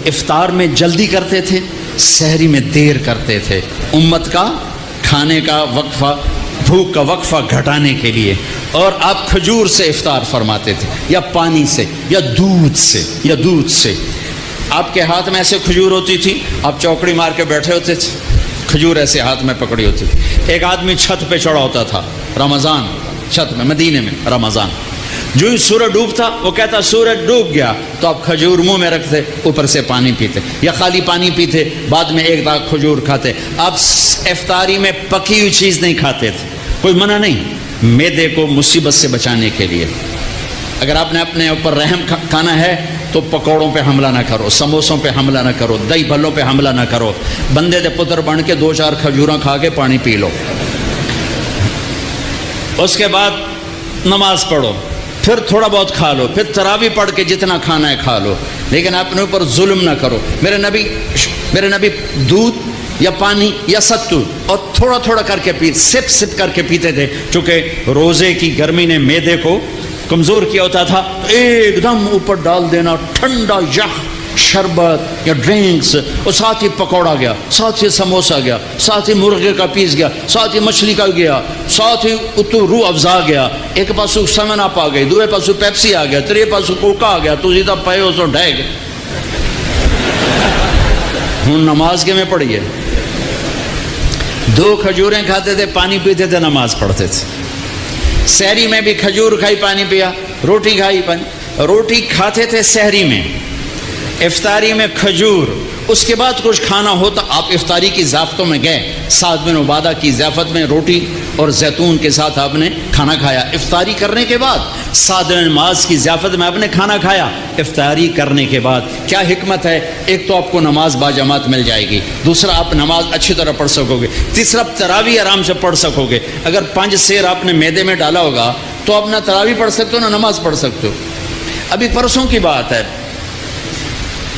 افطار میں جلدی کرتے تھے، سحری میں دیر کرتے تھے، امت کا کھانے کا وقفہ، بھوک کا وقفہ گھٹانے کے لیے. اور آپ کھجور سے افطار فرماتے تھے، یا پانی سے، یا دودھ سے. آپ کے ہاتھ میں ایسے کھجور ہوتی تھی، آپ چوکڑی مار کے بیٹھے ہوتے تھے، کھجور ایسے ہاتھ میں پکڑی ہوتی تھی. ایک آدمی چھت پہ چڑھا ہوتا تھا رمضان، چھت میں، مدینے میں رمضان، جو ہی سورج ڈوبتا وہ کہتا سورج ڈوب گیا، تو آپ کھجور منہ میں رکھتے، اوپر سے پانی پیتے، یا خالی پانی پیتے، بعد میں ایک داغ کھجور کھاتے. آپ افطاری میں پکی ہوئی چیز نہیں کھاتے تھے، کوئی منع نہیں، معدے کو مصیبت سے بچانے کے لیے. اگر آپ نے اپنے اوپر رحم کھانا ہے تو پکوڑوں پہ حملہ نہ کرو، سموسوں پہ حملہ نہ کرو، دہی بھلوں پہ حملہ نہ کرو. بندے دے پتر بن کے 2-4 کھجوراں کھا کے پانی پی لو. اس کے بعد نماز پڑھو، پھر تھوڑا بہت کھا لو، پھر تراویح پڑھ کے جتنا کھانا ہے کھا لو، لیکن اپنے اوپر ظلم نہ کرو. میرے نبی دودھ یا پانی یا ستو اور تھوڑا تھوڑا کر کے سپ کر کے پیتے تھے، چونکہ روزے کی گرمی نے معدے کو کمزور کیا ہوتا تھا. تو ایک دم اوپر ڈال دینا ٹھنڈا یخ شربت یا ڈرنکس، اور ساتھ ہی پکوڑا گیا، ساتھ ہی سموسا گیا، ساتھ ہی مرغے کا پیس گیا، ساتھ ہی مچھلی کا گیا، ساتھ ہی اتو روح افزا گیا. ایک پاسو سمن اپ آ گئی، دوسرے پاسو پیپسی آ گیا، تیرے پاسو کوکا آ گیا، تو سیدھا پے ہو سو ڈھے گئے. ہوں نماز کے میں پڑھی ہے، 2 کھجوریں کھاتے تھے، پانی پیتے تھے، نماز پڑھتے تھے. سحری میں بھی کھجور کھائی، پانی پیا، روٹی کھائی، روٹی کھاتے تھے سحری میں، افطاری میں کھجور. اس کے بعد کچھ کھانا ہوتا، آپ افطاری کی ضیافتوں میں گئے، سعد بن عبادہ کی ضیافت میں روٹی اور زیتون کے ساتھ آپ نے کھانا کھایا. افطاری کرنے کے بعد سعد بن معاذ کی ضیافت میں آپ نے کھانا کھایا. افطاری کرنے کے بعد کیا حکمت ہے؟ ایک تو آپ کو نماز باجماعت مل جائے گی، دوسرا آپ نماز اچھی طرح پڑھ سکو گے، تیسرا تراویح آرام سے پڑھ سکو گے. اگر 5 سیر آپ نے معدے میں ڈالا ہوگا تو آپ نہ تراویح پڑھ سکتے ہو نہ نماز پڑھ سکتے ہو. ابھی پرسوں کی بات ہے،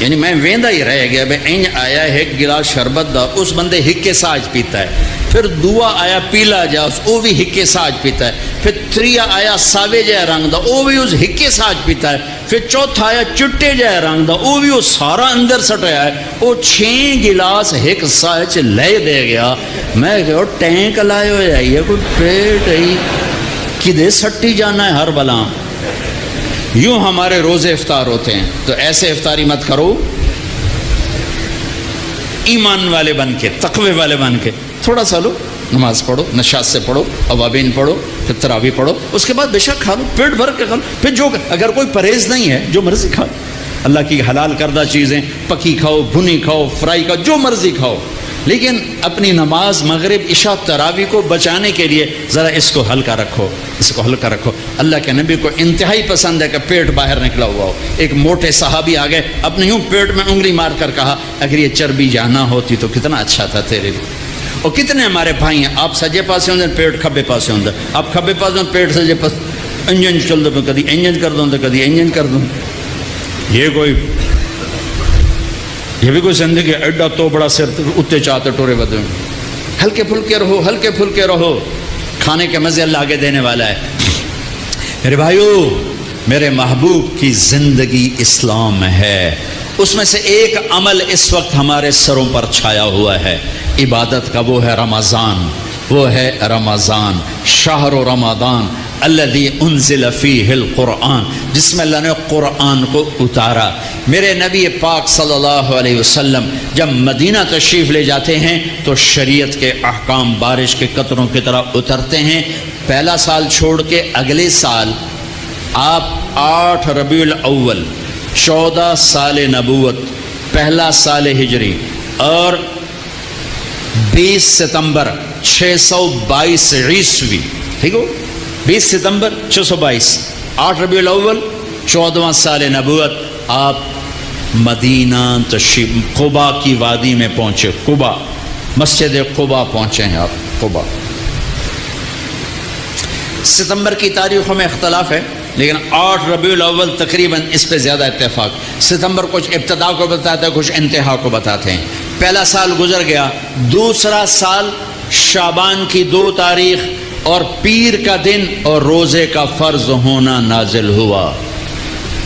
یعنی میں ویندا ہی رہ گیا بھائی این آیا ایک گلاس شربت دا، اس بندے ہکے ساج پیتا ہے. پھر دوا آیا پیلا جا، وہ بھی ہکے ساج پیتا ہے. پھر تریا آیا ساوے جائے رنگ دا، وہ بھی اس ہکے ساج پیتا ہے. پھر چوتھا آیا چٹے جائے رنگ دا، وہ بھی وہ سارا اندر سٹایا ہے. وہ 6 گلاس ایک ساج لے دے گیا. میں کہ ٹینک لائے ہو جائیے، کوئی پیٹ ہے کدے سٹی جانا ہے ہر بلام. یوں ہمارے روزے افطار ہوتے ہیں. تو ایسے افطاری مت کرو، ایمان والے بن کے، تقوی والے بن کے تھوڑا سا لو، نماز پڑھو، نشاط سے پڑھو، اوابین پڑھو، پھر تراویح پڑھو، اس کے بعد بے شک کھا لو، پیٹ بھر کے کھا لو. پھر جو اگر کوئی پرہیز نہیں ہے جو مرضی کھاؤ، اللہ کی حلال کردہ چیزیں پکی کھاؤ، بھنی کھاؤ، فرائی کھاؤ، جو مرضی کھاؤ، لیکن اپنی نماز مغرب عشاء تراویح کو بچانے کے لیے ذرا اس کو ہلکا رکھو، اس کو ہلکا رکھو. اللہ کے نبی کو انتہائی پسند ہے کہ پیٹ باہر نکلا ہوا ہو. ایک موٹے صحابی آ گئے، اپنے یوں پیٹ میں انگلی مار کر کہا اگر یہ چربی جانا ہوتی تو کتنا اچھا تھا تیرے لیے. اور کتنے ہمارے بھائی ہیں، آپ سجے پاسے ہوندے پیٹ کھبے پاسے ہوندے، آپ کھبے پاسے ہوندے پیٹ سجے پاس، انجن چل دو، کدی انجن کر دوں کدی انجن کر دوں. یہ بھی کوئی زندگی ایڈا تو بڑا سر اتنے چاہتے ٹورے بدے. ہلکے پھلکے رہو، ہلکے پھلکے رہو، کھانے کے مزے اللہ آگے دینے والا ہے. میرے بھائیو، میرے محبوب کی زندگی اسلام ہے. اس میں سے ایک عمل اس وقت ہمارے سروں پر چھایا ہوا ہے عبادت کا، وہ ہے رمضان. وہ ہے رمضان، شہر رمضان الذی انزل فیہ القرآن، جس میں اللہ نے قرآن کو اتارا. میرے نبی پاک صلی اللہ علیہ وسلم جب مدینہ تشریف لے جاتے ہیں تو شریعت کے احکام بارش کے قطروں کی طرح اترتے ہیں. پہلا سال چھوڑ کے اگلے سال آپ 8 ربیع الاول 14 سال نبوت، پہلا سال ہجری، اور 20 ستمبر 622 عیسوی، ٹھیک ہو، 20 ستمبر 622، 8 ربیع الاول 14واں سال نبوت، آپ مدینہ تشریف قبا کی وادی میں پہنچے. قبا، مسجد قبا پہنچے ہیں آپ. قبا ستمبر کی تاریخوں میں اختلاف ہے، لیکن 8 ربیع الاول تقریباً اس پہ زیادہ اتفاق. ستمبر کچھ ابتدا کو بتاتے ہیں، کچھ انتہا کو بتاتے ہیں. پہلا سال گزر گیا. دوسرا سال شعبان کی 2 تاریخ اور پیر کا دن اور روزے کا فرض ہونا نازل ہوا.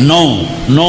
9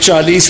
40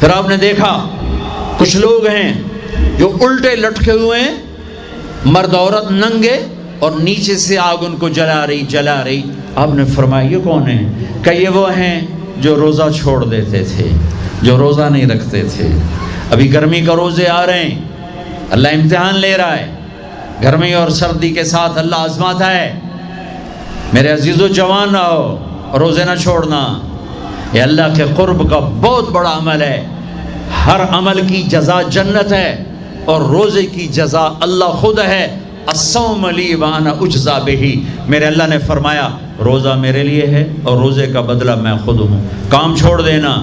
پھر آپ نے دیکھا کچھ لوگ ہیں جو الٹے لٹکے ہوئے ہیں، مرد عورت ننگے، اور نیچے سے آگ ان کو جلا رہی. آپ نے فرمایا یہ کون ہیں؟ کہ یہ وہ ہیں جو روزہ چھوڑ دیتے تھے، جو روزہ نہیں رکھتے تھے. ابھی گرمی کا روزے آ رہے ہیں، اللہ امتحان لے رہا ہے. گرمی اور سردی کے ساتھ اللہ آزماتا ہے. میرے عزیزو جوان رہو، روزے نہ چھوڑنا. یہ اللہ کے قرب کا بہت بڑا عمل ہے. ہر عمل کی جزا جنت ہے، اور روزے کی جزا اللہ خود ہے. الصوم لی وانا اجزا بہ. میرے اللہ نے فرمایا روزہ میرے لیے ہے اور روزے کا بدلہ میں خود ہوں. کام چھوڑ دینا،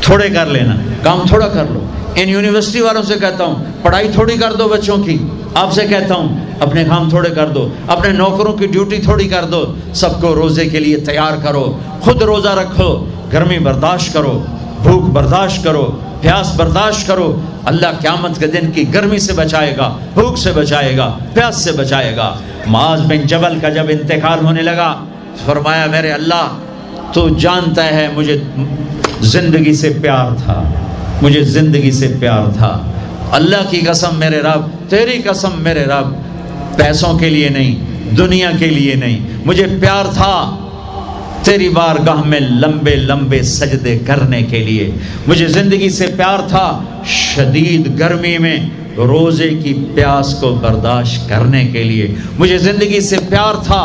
تھوڑے کر لینا، کام تھوڑا کر لو. ان یونیورسٹی والوں سے کہتا ہوں پڑھائی تھوڑی کر دو بچوں کی. آپ سے کہتا ہوں اپنے کام تھوڑے کر دو، اپنے نوکروں کی ڈیوٹی تھوڑی کر دو. سب کو روزے کے لیے تیار کرو. خود روزہ رکھو، گرمی برداشت کرو، بھوک برداشت کرو، پیاس برداشت کرو. اللہ قیامت کے دن کی گرمی سے بچائے گا، بھوک سے بچائے گا، پیاس سے بچائے گا. معاذ بن جبل کا جب انتقال ہونے لگا، فرمایا میرے اللہ تو جانتا ہے مجھے زندگی سے پیار تھا، مجھے زندگی سے پیار تھا. اللہ کی قسم میرے رب، تیری قسم میرے رب، پیسوں کے لیے نہیں، دنیا کے لیے نہیں، مجھے پیار تھا تیری بارگاہ میں لمبے لمبے سجدے کرنے کے لیے. مجھے زندگی سے پیار تھا شدید گرمی میں روزے کی پیاس کو برداشت کرنے کے لیے. مجھے زندگی سے پیار تھا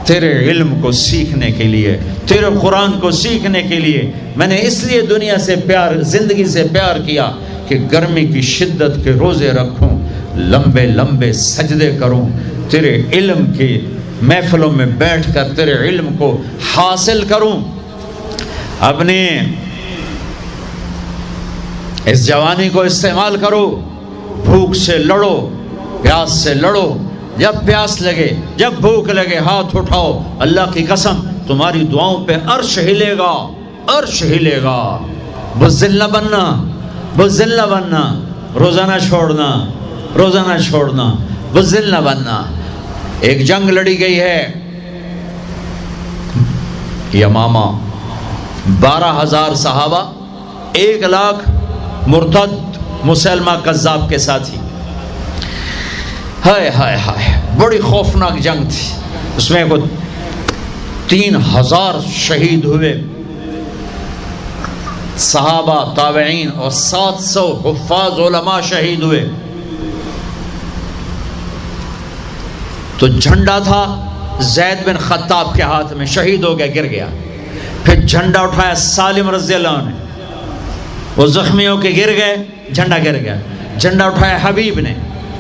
تیرے علم کو سیکھنے کے لیے، تیرے قرآن کو سیکھنے کے لیے. میں نے اس لیے دنیا سے پیار، زندگی سے پیار کیا کہ گرمی کی شدت کے روزے رکھوں، لمبے لمبے سجدے کروں، تیرے علم کی محفلوں میں بیٹھ کر تیرے علم کو حاصل کروں. اپنے اس جوانی کو استعمال کرو، بھوک سے لڑو، پیاس سے لڑو. جب پیاس لگے، جب بھوک لگے، ہاتھ اٹھاؤ. اللہ کی قسم تمہاری دعاؤں پہ عرش ہلے گا، عرش ہلے گا. بزدل نہ بننا، بزدل نہ بننا. روزہ نہ چھوڑنا، روزہ نہ چھوڑنا، بزدل نہ بننا. ایک جنگ لڑی گئی ہے یمامہ، 12,000 صحابہ، 1,00,000 مرتد مسلمہ کذاب کے ساتھی. ہائے ہائے ہائے، بڑی خوفناک جنگ تھی. اس میں 3,000 شہید ہوئے، صحابہ، تابعین اور 700 حفاظ علماء شہید ہوئے. تو جھنڈا تھا زید بن خطاب کے ہاتھ میں، شہید ہو گیا، گر گیا. پھر جھنڈا اٹھایا سالم رضی اللہ عنہ نے، وہ زخمی ہو کے گر گئے، جھنڈا گر گیا. جھنڈا اٹھایا حبیب نے،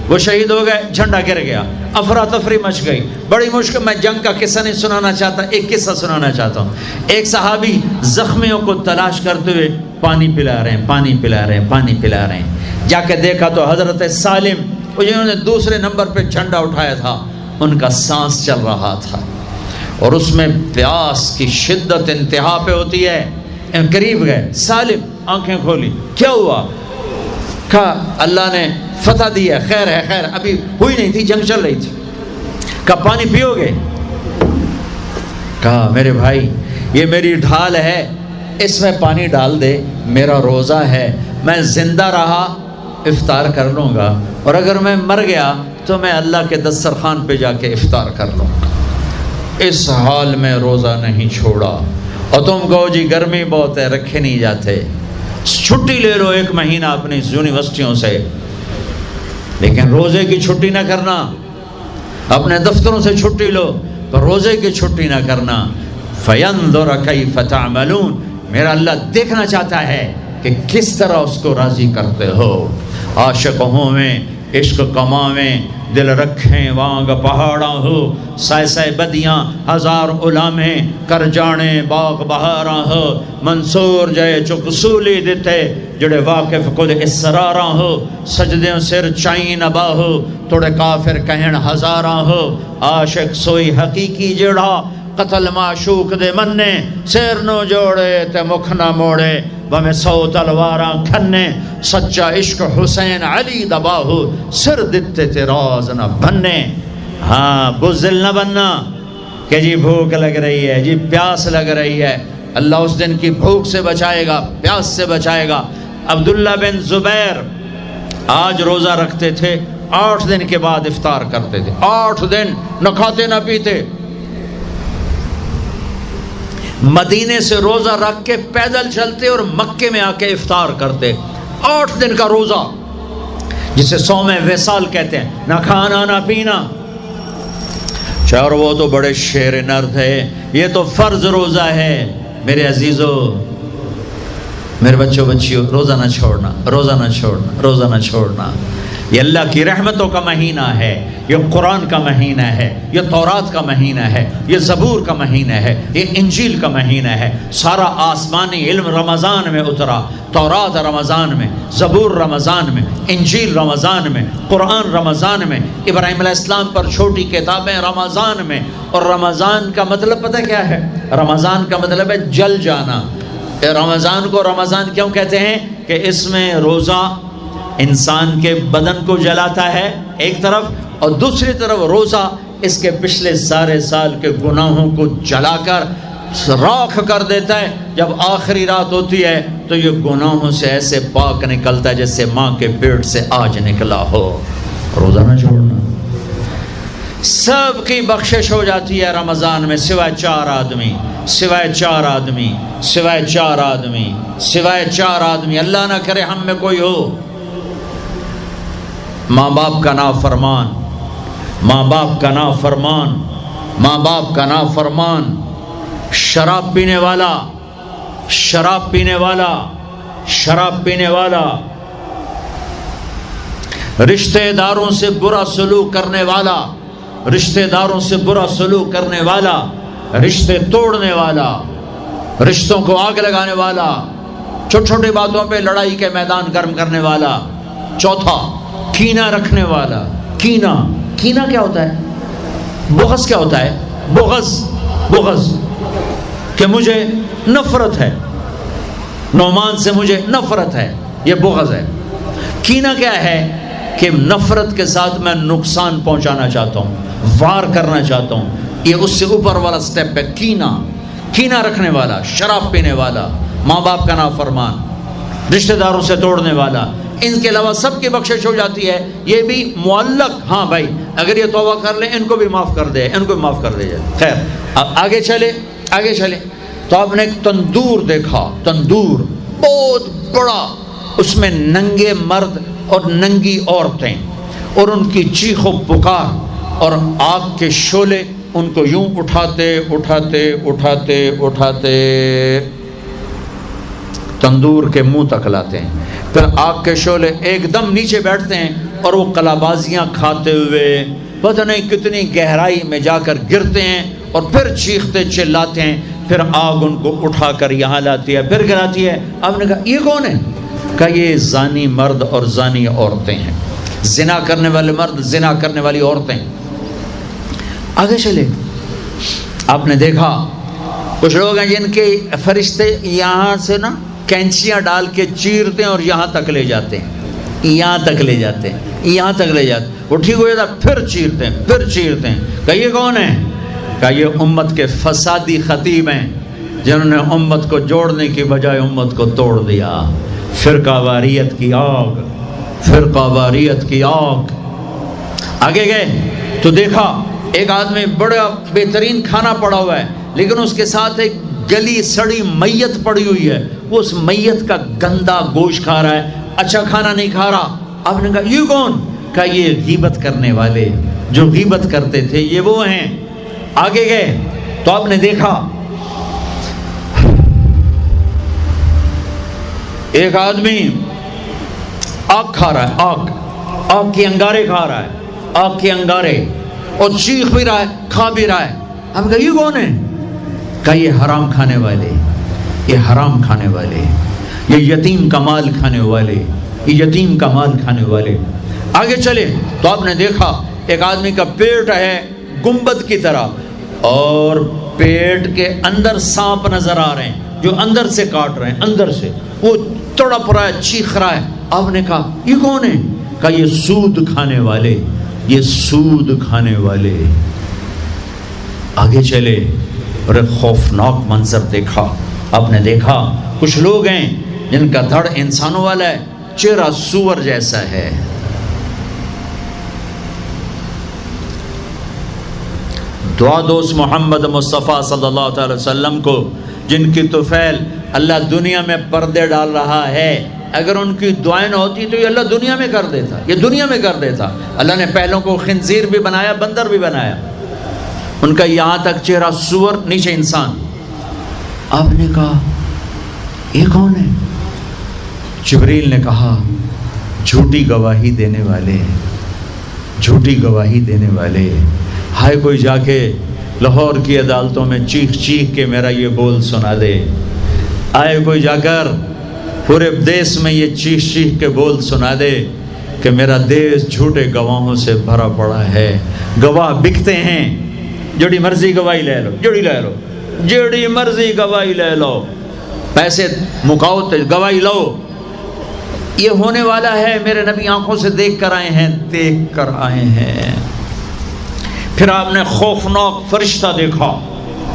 وہ شہید ہو گئے، جھنڈا گر گیا. افراتفری مچ گئی، بڑی مشکل. میں جنگ کا قصہ نہیں سنانا چاہتا، ایک قصہ سنانا چاہتا ہوں. ایک صحابی زخمیوں کو تلاش کرتے ہوئے پانی پلا رہے ہیں، پانی پلا رہے ہیں، پانی پلا رہے ہیں. جا کے دیکھا تو حضرت سالم، جنہوں نے دوسرے نمبر پہ جھنڈا اٹھایا تھا، ان کا سانس چل رہا تھا، اور اس میں پیاس کی شدت انتہا پہ ہوتی ہے. قریب گئے، سالم آنکھیں کھولی، کیا ہوا؟ کہا اللہ نے فتح دی ہے، خیر ہے، خیر. ابھی ہوئی نہیں تھی، جنگ چل رہی تھی. کہا پانی پیو گے؟ کہا میرے بھائی یہ میری ڈھال ہے، اس میں پانی ڈال دے، میرا روزہ ہے، میں زندہ رہا افطار کر لوں گا، اور اگر میں مر گیا تو میں اللہ کے دسترخوان پہ جا کے افطار کر لوں گا. اس حال میں روزہ نہیں چھوڑا. اور تم کہو جی گرمی بہت ہے، رکھے نہیں جاتے، چھٹی لے لو 1 مہینہ اپنی یونیورسٹیوں سے، لیکن روزے کی چھٹی نہ کرنا. اپنے دفتروں سے چھٹی لو، پر روزے کی چھٹی نہ کرنا. فَيَنْظُرَ كَيْفَ تَعْمَلُونَ. میرا اللہ دیکھنا چاہتا ہے کہ کس طرح اس کو راضی کرتے ہو. عاشق ہوں میں، عشق کماویں، دل رکھیں وانگ پہاڑاں ہو، سائے سائے بدیاں 1000 علامیں، کر جانے باغ بہاراں ہو. منصور جائے چک سولی دیتے، جڑے واقف کل اسراراں ہو. سجدیں سر چائیں نبا ہو، توڑے کافر کہن ہزاراں ہو. عاشق سوئی حقیقی جڑا، قتل معشوق دے مننے، سیر نو جوڑے تے مکھ نہ موڑے، بمیں 100 تلواراں کھنے. سچا عشق حسین علی دباہو، سر دتے تے راز نہ بننے. ہاں بزدل نہ بننا کہ جی بھوک لگ رہی ہے، جی پیاس لگ رہی ہے. اللہ اس دن کی بھوک سے بچائے گا، پیاس سے بچائے گا۔ عبداللہ بن زبیر آج روزہ رکھتے تھے، 8 دن کے بعد افطار کرتے تھے، 8 دن نہ کھاتے نہ پیتے، مدینے سے روزہ رکھ کے پیدل چلتے اور مکے میں آ کے افطار کرتے، 8 دن کا روزہ جسے صوم وصال کہتے ہیں، نہ کھانا نہ پینا۔ اور وہ تو بڑے شیر نر تھے، یہ تو فرض روزہ ہے۔ میرے عزیزو، میرے بچوں بچیوں، روزہ نہ چھوڑنا، روزہ نہ چھوڑنا، روزہ نہ چھوڑنا۔ یہ اللہ کی رحمتوں کا مہینہ ہے، یہ قرآن کا مہینہ ہے، یہ تورات کا مہینہ ہے، یہ زبور کا مہینہ ہے، یہ انجیل کا مہینہ ہے۔ سارا آسمانی علم رمضان میں اترا، تورات رمضان میں، زبور رمضان میں، انجیل رمضان میں، قرآن رمضان میں، ابراہیم علیہ السلام پر چھوٹی کتابیں رمضان میں۔ اور رمضان کا مطلب پتہ کیا ہے؟ رمضان کا مطلب ہے جل جانا۔ رمضان کو رمضان کیوں کہتے ہیں؟ کہ اس میں روزہ انسان کے بدن کو جلاتا ہے ایک طرف، اور دوسری طرف روزہ اس کے پچھلے سارے سال کے گناہوں کو جلا کر راکھ کر دیتا ہے۔ جب آخری رات ہوتی ہے تو یہ گناہوں سے ایسے پاک نکلتا ہے جیسے ماں کے پیٹ سے آج نکلا ہو۔ روزہ نہ چھوڑنا، سب کی بخشش ہو جاتی ہے رمضان میں، سوائے 4 آدمی، سوائے 4 آدمی، سوائے 4 آدمی، سوائے 4 آدمی۔ اللہ نہ کرے ہم میں کوئی ہو۔ ماں باپ کا نافرمان، ماں باپ کا نافرمان، ماں باپ کا نافرمان، شراب پینے والا، شراب پینے والا، شراب پینے والا، رشتہ داروں سے برا سلوک کرنے والا، رشتہ داروں سے برا سلوک کرنے والا، رشتے توڑنے والا، رشتوں کو آگ لگانے والا، چھوٹی چھوٹی باتوں پہ لڑائی کے میدان گرم کرنے والا۔ چوتھا، کینہ رکھنے والا۔ کینہ، کینہ کیا ہوتا ہے؟ بغض کیا ہوتا ہے؟ بغض، بغض کہ مجھے نفرت ہے، نعمان سے مجھے نفرت ہے، یہ بغض ہے۔ کینہ کیا ہے؟ کہ نفرت کے ساتھ میں نقصان پہنچانا چاہتا ہوں، وار کرنا چاہتا ہوں، یہ اس سے اوپر والا سٹیپ ہے کینہ۔ کینہ رکھنے والا، شراب پینے والا، ماں باپ کا نافرمان، رشتہ داروں سے توڑنے والا۔ ان کے علاوہ سب کی بخشش ہو جاتی ہے، یہ بھی معلق، ہاں بھائی اگر یہ توبہ کر لیں ان کو بھی معاف کر دے، ان کو بھی معاف کر دے جائے۔ خیر، اب آگے چلے، آگے چلے تو آپ نے ایک تندور دیکھا، تندور بہت بڑا، اس میں ننگے مرد اور ننگی عورتیں، اور ان کی چیخ و پکار، اور آگ کے شعلے ان کو یوں اٹھاتے اٹھاتے اٹھاتے اٹھاتے تندور کے منہ تک لاتے ہیں، پھر آگ کے شعلے ایک دم نیچے بیٹھتے ہیں اور وہ قلابازیاں کھاتے ہوئے پتہ نہیں کتنی گہرائی میں جا کر گرتے ہیں، اور پھر چیختے چلاتے ہیں، پھر آگ ان کو اٹھا کر یہاں لاتی ہے، پھر گراتی ہے۔ آپ نے کہا یہ کون ہے؟ کہا یہ زانی مرد اور زانی عورتیں ہیں، زنا کرنے والے مرد، زنا کرنے والی عورتیں۔ آگے چلے، آپ نے دیکھا کچھ لوگ ہیں جن کے فرشتے یہاں سے نا کینچیاں ڈال کے چیرتے ہیں اور یہاں تک لے جاتے ہیں، یہاں تک لے جاتے ہیں، یہاں تک لے جاتے ہیں، وہ ٹھیک ہو جاتا پھر چیرتے ہیں، پھر چیرتے ہیں۔ کہا یہ کون ہے؟ کہا یہ امت کے فسادی خطیب ہیں جنہوں نے امت کو جوڑنے کی بجائے امت کو توڑ دیا۔ فرقہ واریت کی آگ، فرقہ واریت کی آگ۔ آگے گئے تو دیکھا ایک آدمی بڑا بہترین کھانا پڑا ہوا ہے، لیکن اس کے ساتھ ایک گلی سڑی میت پڑی ہوئی ہے، وہ اس میت کا گندا گوشت کھا رہا ہے، اچھا کھانا نہیں کھا رہا۔ آپ نے کہا یہ کون؟ کہا یہ غیبت کرنے والے، جو غیبت کرتے تھے یہ وہ ہیں۔ آگے گئے تو آپ نے دیکھا ایک آدمی آگ کھا رہا ہے، آگ، آگ کے انگارے کھا رہا ہے، آگ کے انگارے، اور چیخ بھی رہا ہے، کھا بھی رہا ہے۔ ہم کہا یہ کون ہے؟ کہا یہ حرام کھانے والے، یہ حرام کھانے والے، یہ یتیم کا مال کھانے والے، یہ یتیم کا مال کھانے والے۔ آگے چلے تو آپ نے دیکھا ایک آدمی کا پیٹ ہے گنبد کی طرح، اور پیٹ کے اندر سانپ نظر آ رہے ہیں جو اندر سے کاٹ رہے ہیں، اندر سے وہ تڑپ رہا ہے، چیخ رہا ہے۔ آپ نے کہا یہ کون ہے؟ کہا یہ سود کھانے والے، یہ سود کھانے والے۔ آگے چلے اور ایک خوفناک منظر دیکھا، آپ نے دیکھا کچھ لوگ ہیں جن کا دھڑ انسانوں والا ہے، چہرہ سور جیسا ہے. دعا دوست محمد مصطفیٰ صلی اللہ تعالی وسلم کو، جن کی طفیل اللہ دنیا میں پردے ڈال رہا ہے، اگر ان کی دعائیں نہ ہوتی تو یہ اللہ دنیا میں کر دیتا، یہ دنیا میں کر دیتا. اللہ نے پہلوں کو خنزیر بھی بنایا، بندر بھی بنایا، ان کا یہاں تک چہرہ سور، نیچے انسان. آپ نے کہا یہ کون ہے؟ جبریل نے کہا جھوٹی گواہی دینے والے، جھوٹی گواہی دینے والے. ہائے کوئی جا کے لاہور کی عدالتوں میں چیخ چیخ کے میرا یہ بول سنا دے. آئے کوئی جا کر پورے دیس میں یہ چیخ چیخ کے بول سنا دے کہ میرا دیس جھوٹے گواہوں سے بھرا پڑا ہے. گواہ بکتے ہیں، جڑی مرضی گواہی لے لو، جڑی مرضی گواہی لے لو، پیسے مکاؤ تو گواہی لو. یہ ہونے والا ہے، میرے نبی آنکھوں سے دیکھ کر آئے ہیں، دیکھ کر آئے ہیں. پھر آپ نے خوفناک فرشتہ دیکھا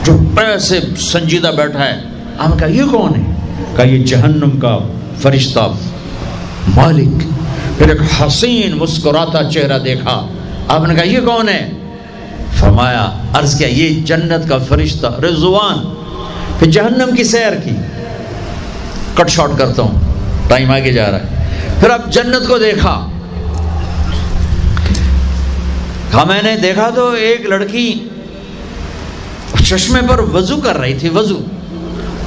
جو ایسے سنجیدہ بیٹھا ہے. آپ نے کہا یہ کون ہے؟ کہا یہ جہنم کا فرشتہ مالک. پھر ایک حسین مسکراتا چہرہ دیکھا. آپ نے کہا یہ کون ہے؟ فرمایا، عرض کیا یہ جنت کا فرشتہ رضوان. پھر جہنم کی سیر کی. کٹ شارٹ کرتا ہوں، ٹائم آگے جا رہا ہے. پھر اب جنت کو دیکھا. کہا میں نے دیکھا تو ایک لڑکی چشمے پر وضو کر رہی تھی، وضو،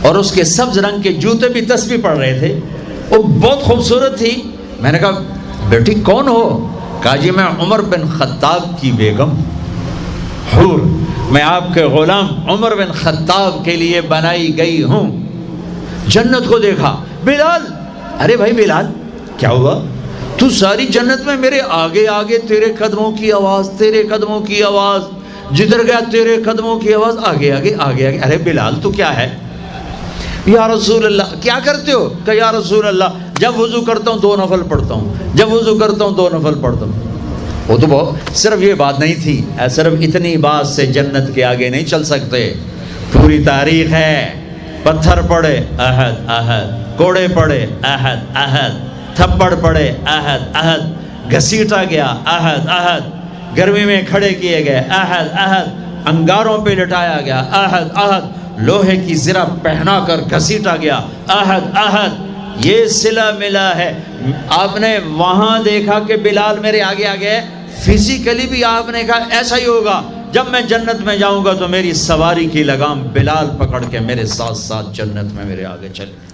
اور اس کے سبز رنگ کے جوتے بھی تسبیح پڑھ رہے تھے. وہ بہت خوبصورت تھی. میں نے کہا بیٹی کون ہو؟ کہا جی میں عمر بن خطاب کی بیگم حور، میں آپ کے غلام عمر بن خطاب کے لیے بنائی گئی ہوں. جنت کو دیکھا. بلال، ارے بھائی بلال کیا ہوا؟ تو ساری جنت میں میرے آگے آگے، تیرے قدموں کی آواز، تیرے قدموں کی آواز، جدھر گیا تیرے قدموں کی آواز، آگے آگے آگے آگے. ارے بلال تو کیا ہے؟ یا رسول اللہ کیا کرتے ہو؟ کہ یا رسول اللہ جب وضو کرتا ہوں 2 نفل پڑھتا ہوں، جب وضو کرتا ہوں 2 نفل پڑھتا ہوں. وہ تو بہت، صرف یہ بات نہیں تھی، صرف اتنی بات سے جنت کے آگے نہیں چل سکتے. پوری تاریخ ہے. پتھر پڑے احد احد، کوڑے پڑے احد احد، تھپڑ پڑے احد احد، گھسیٹا گیا احد احد، گرمی میں کھڑے کیے گئے احد احد، انگاروں پہ لٹایا گیا احد احد، لوہے کی زرہ پہنا کر گھسیٹا گیا احد احد. یہ صلہ ملا ہے. آپ نے وہاں دیکھا کہ بلال میرے آگے آگے ہے. فزیکلی بھی آپ نے کہا ایسا ہی ہوگا. جب میں جنت میں جاؤں گا تو میری سواری کی لگام بلال پکڑ کے میرے ساتھ ساتھ جنت میں میرے آگے چلے.